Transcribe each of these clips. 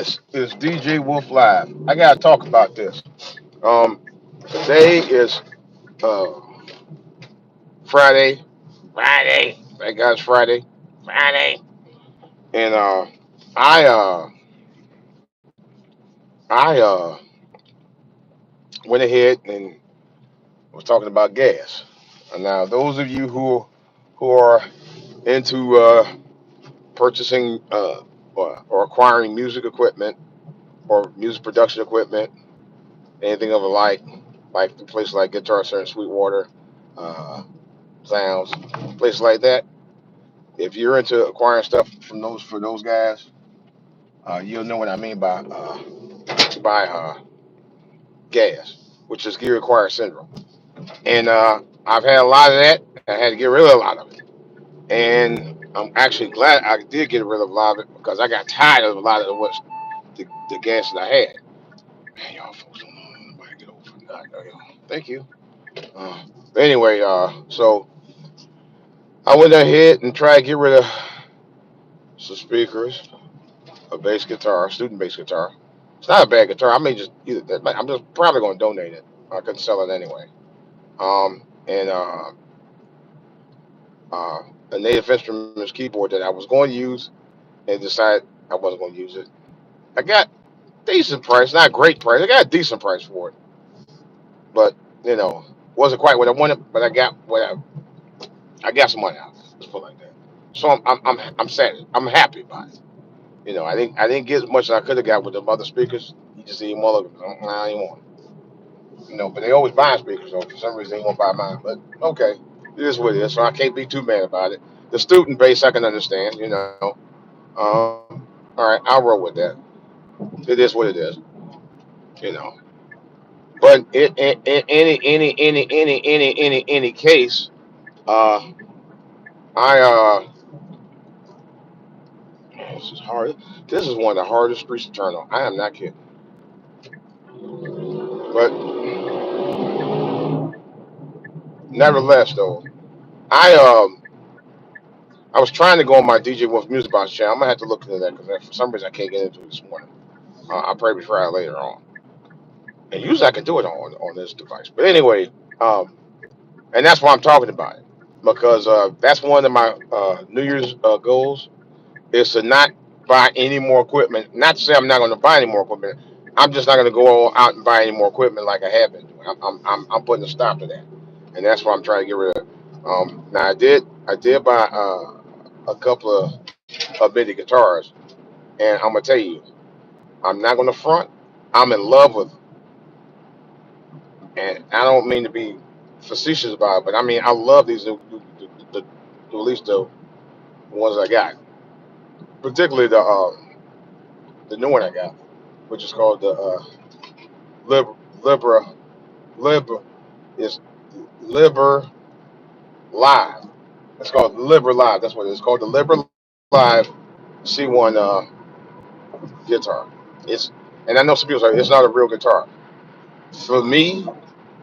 It's DJ Wolf Live. I gotta talk about this. Um, Today is uh Friday. Friday. Thank God it's Friday. Friday. And I uh I went ahead and was talking about gas. And now those of you who are into purchasing or acquiring music equipment or music production equipment, anything of the like the places like Guitar Center, Sweetwater, uh, Sounds, places like that. If you're into acquiring stuff from those for those guys, you'll know what I mean by gas, which is gear acquired syndrome. And I've had a lot of that. I had to get rid of a lot of it, and I'm actually glad I did get rid of a lot of it because I got tired of a lot of the gas that I had. Man, y'all folks don't know nobody get over. Thank you. But anyway, so I went ahead and tried to get rid of some speakers, a bass guitar, student bass guitar. It's not a bad guitar. I may just either I'm just probably gonna donate it. I couldn't sell it anyway. And uh, a Native Instruments keyboard that I was going to use and decided I wasn't going to use it. I got decent price, not great price. I got a decent price for it, but you know, wasn't quite what I wanted. But I got some money out of it. Let's put it like that. So I'm sad. I'm happy about it. You know, I didn't get as much as I could have got with the other speakers. You just need more of them. I ain't want 'em. You know, but they always buy speakers though. For some reason they won't buy mine. But okay, it is what it is. So I can't be too mad about it. The student base I can understand. You know, all right, I'll roll with that. It is what it is. You know, but in any case, uh, I this is hard. This is one of the hardest streets to turn on. I am not kidding. But nevertheless, though, I um I was trying to go on my DJ Wolf Music Box channel. I'm gonna have to look into that because for some reason I can't get into it this morning. I'll probably try it later on. And usually I can do it on this device. But anyway, um, and that's why I'm talking about it because that's one of my New Year's goals is to not buy any more equipment. Not to say I'm not going to buy any more equipment. I'm just not going to go out and buy any more equipment like I have been doing. I'm putting a stop to that, and that's what I'm trying to get rid of. Now I did buy a couple of MIDI guitars, and I'm gonna tell you, I'm not going to front. I'm in love with them, and I don't mean to be facetious about it, but I mean I love these at least the ones I got, particularly the new one I got, which is called the Lib, Libra Lib is Liber Live. It's called Liber Live. That's what it is called. The Liber Live C1 guitar. It's and I know some people say it's not a real guitar. For me,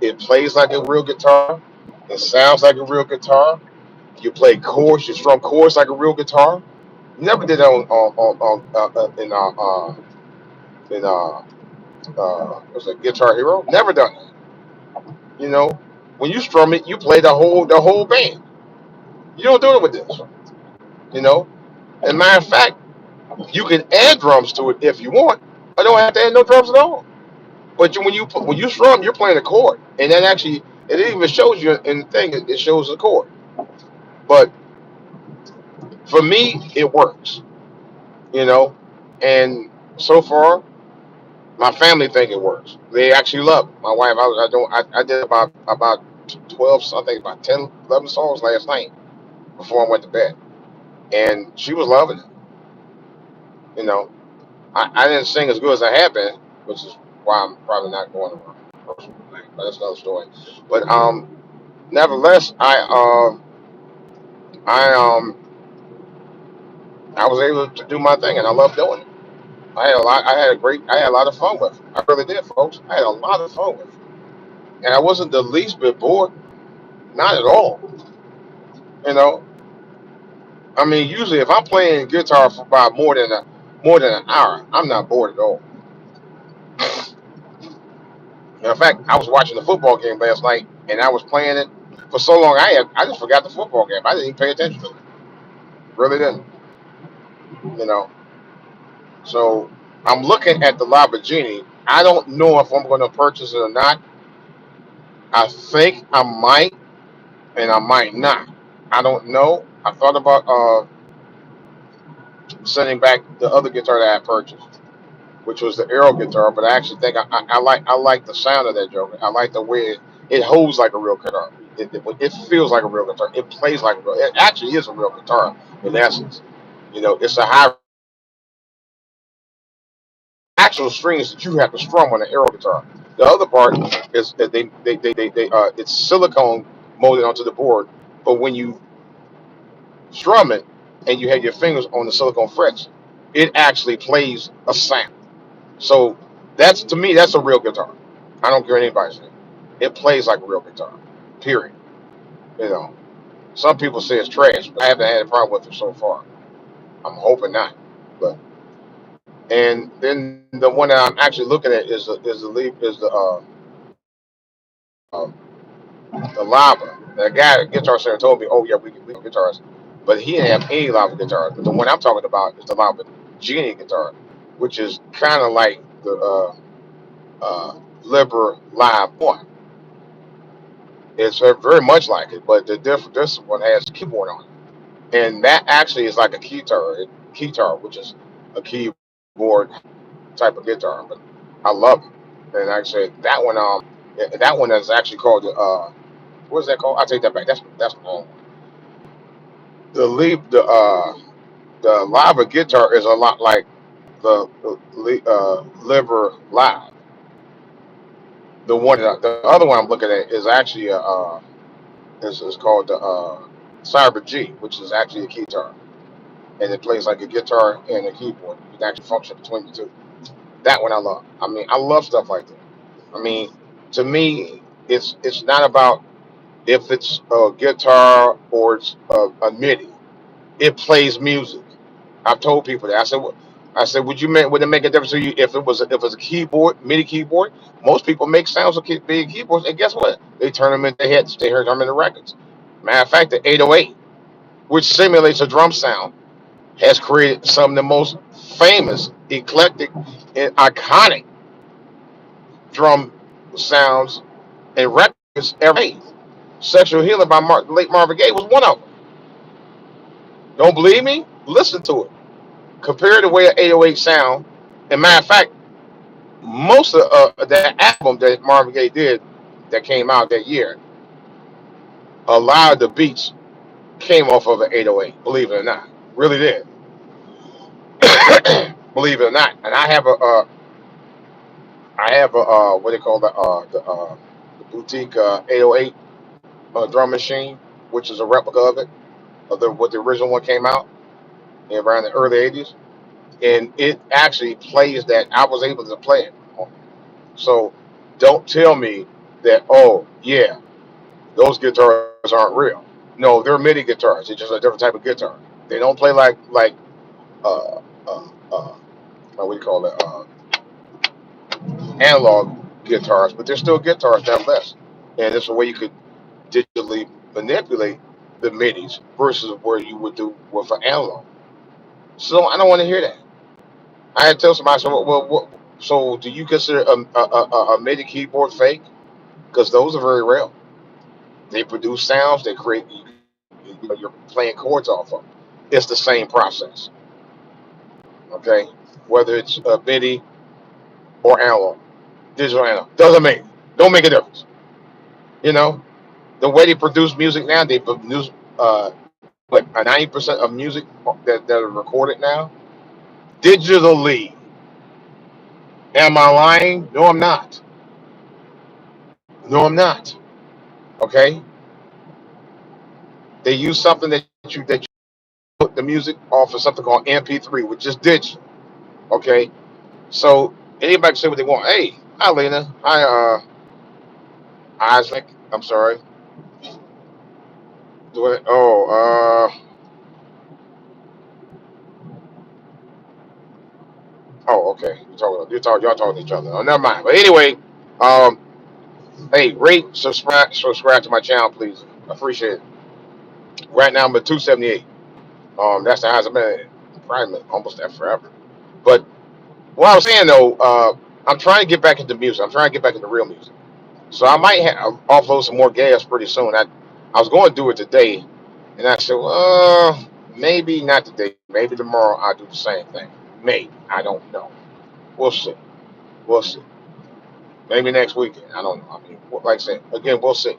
it plays like a real guitar. It sounds like a real guitar. You play chords. You strum chords like a real guitar. Never did that in what's that Guitar Hero. Never done that. You know, when you strum it, you play the whole band. You don't do it with this. You know, and matter of fact, you can add drums to it if you want. I don't have to add no drums at all. But when you strum, you're playing a chord, and then actually it even shows you in the thing. It shows the chord. But for me, it works. You know, and so far, my family think it works. They actually love it. My wife, I don't, I did about 12, something, about 10, 11 songs last night before I went to bed, and she was loving it. You know, I didn't sing as good as I had been, which is why I'm probably not going to rehearsal tonight. But that's another story. But nevertheless, I I was able to do my thing, and I love doing it. I had a lot of fun with it. I really did, folks. I had a lot of fun with it, and I wasn't the least bit bored. Not at all. You know, I mean, usually if I'm playing guitar for about more than an hour. I'm not bored at all. In fact, I was watching the football game last night, and I was playing it for so long. I just forgot the football game. I didn't even pay attention to it. Really didn't. You know. So I'm looking at the Lamborghini. I don't know if I'm going to purchase it or not. I think I might, and I might not. I don't know. I thought about sending back the other guitar that I purchased, which was the Aero guitar. But I actually think I like the sound of that joker. I like the way it holds like a real guitar. It feels like a real guitar. It plays like a real. It actually is a real guitar in essence. It's a high actual strings that you have to strum on an aero guitar. The other part is that it's silicone molded onto the board, but when you strum it and you have your fingers on the silicone frets, it actually plays a sound. So that's to me that's a real guitar. I don't care what anybody says. It plays like a real guitar. Period. You know. Some people say it's trash, but I haven't had a problem with it so far. I'm hoping not. But and then the one that I'm actually looking at uh, the lava. The guy at Guitar Center told me, "Oh yeah, we have guitars," but he didn't have any lava guitars. But the one I'm talking about is the lava genie guitar, which is kind of like the Liber Live One. It's very much like it, but the different this one has a keyboard on it, and that actually is like a keytar, which is a keyboard type of guitar. But I love it, and actually that one is actually called the what is that called? I take that back. That's wrong. The lava guitar is a lot like the liver live. The other one I'm looking at is actually is called the Cyber G, which is actually a guitar, and it plays like a guitar and a keyboard. You can actually function between the two. That one I love. I mean, I love stuff like that. I mean, to me, it's not about if it's a guitar or it's a MIDI. It plays music. I've told people that. Would would it make a difference to you if it was a keyboard, MIDI keyboard? Most people make sounds with big keyboards, and guess what? They turn them into hits. They turn them into records. Matter of fact, the 808, which simulates a drum sound, has created some of the most famous, eclectic, and iconic drum sounds and records ever made. Sexual Healing by late Marvin Gaye was one of them. Don't believe me? Listen to it. Compare the way an 808 sound. And matter of fact, most of the album that Marvin Gaye did that came out that year, a lot of the beats came off of an 808. Believe it or not, really did. Believe it or not. And I have a what they call the boutique 808 drum machine, which is a replica of it, of what the original one came out around the early 80s, and it actually plays that. I was able to play it. So don't tell me that, oh yeah, those guitars aren't real. No, they're MIDI guitars. It's just a different type of guitar. They don't play like uh what do you call it, analog guitars, but they're still guitars nevertheless. And it's a way you could digitally manipulate the MIDIs versus where you would do with an analog. So I don't want to hear that. I had to tell somebody, so so do you consider a MIDI keyboard fake? Because those are very real. They produce sounds. They create. You're playing chords off of. It's the same process. Okay, whether it's MIDI or analog, digital analog, doesn't make don't make a difference. You know the way they produce music now, they produce like 90% of music that are recorded now digitally. Am I lying? No, I'm not. No, I'm not. Okay, they use something that you put the music off of something called MP3, which is digital. Okay, so anybody can say what they want. Hey, hi Lena. Hi Isaac. I'm sorry. Oh, Oh, okay. Y'all talking to each other. Oh, never mind. But anyway, um, hey, rate, subscribe to my channel, please. I appreciate it. Right now I'm at 278. That's the highest I've been probably almost that forever. But what I was saying though, I'm trying to get back into music. I'm trying to get back into real music. So I might offload some more gas pretty soon. I was going to do it today, and I said, well, maybe not today. Maybe tomorrow I'll do the same thing. Maybe, I don't know. We'll see. We'll see. Maybe next weekend. I don't know. I mean, like I said, again, we'll see.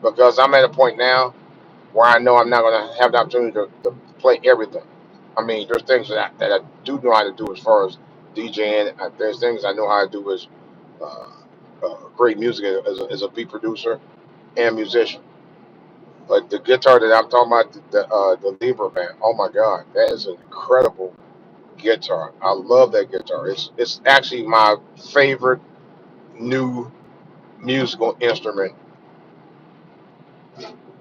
Because I'm at a point now where I know I'm not going to have the opportunity to play everything. I mean, there's things that I do know how to do as far as DJing. There's things I know how to do as uh, great music as a beat producer and musician. But the guitar that I'm talking about, the Libra band, oh my God, that is an incredible guitar. I love that guitar. It's actually my favorite new musical instrument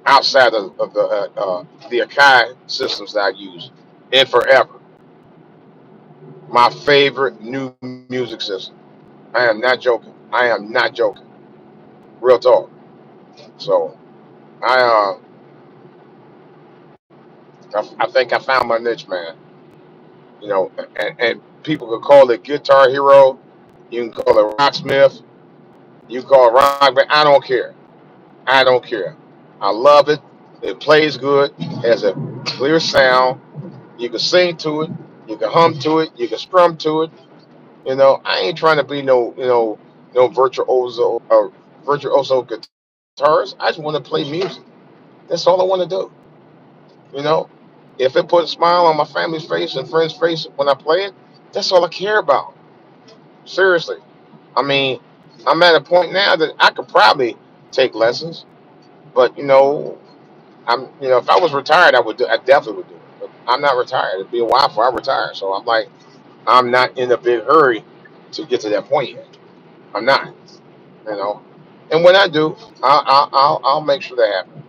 outside of the Akai systems that I use in forever. My favorite new music system. I am not joking. I am not joking. Real talk. So I I think I found my niche, man. And people could call it Guitar Hero. You can call it Rocksmith. You can call it rock band. I don't care. I don't care. I love it. It plays good. It has a clear sound. You can sing to it. You can hum to it. You can strum to it. I ain't trying to be no virtuoso guitarist. I just want to play music. That's all I want to do. You know, if it puts a smile on my family's face and friends' face when I play it, that's all I care about. Seriously. I mean, I'm at a point now that I could probably take lessons, but if I was retired, I definitely would do it. But I'm not retired. It'd be a while before I retire. So I'm like, I'm not in a big hurry to get to that point yet. I'm not, you know. And when I do, I'll make sure that happens.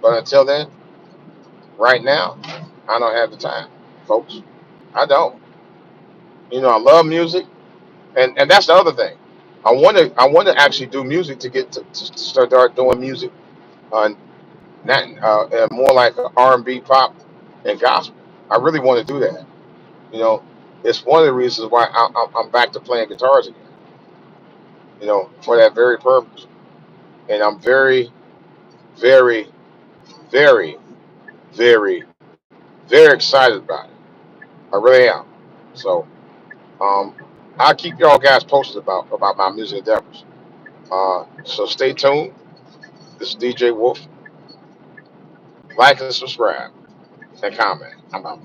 But until then, right now, I don't have the time, folks. I don't. I love music, and that's the other thing. I want to actually do music to get to start doing music, uh, not more like R&B, pop, and gospel. I really want to do that. You know, it's one of the reasons why I'm back to playing guitars again. For that very purpose. And I'm very, very, very, very, very excited about it. I really am. So um, I'll keep y'all guys posted about my music endeavors. So stay tuned. This is DJ Wolf. Like and subscribe and comment. I'm out.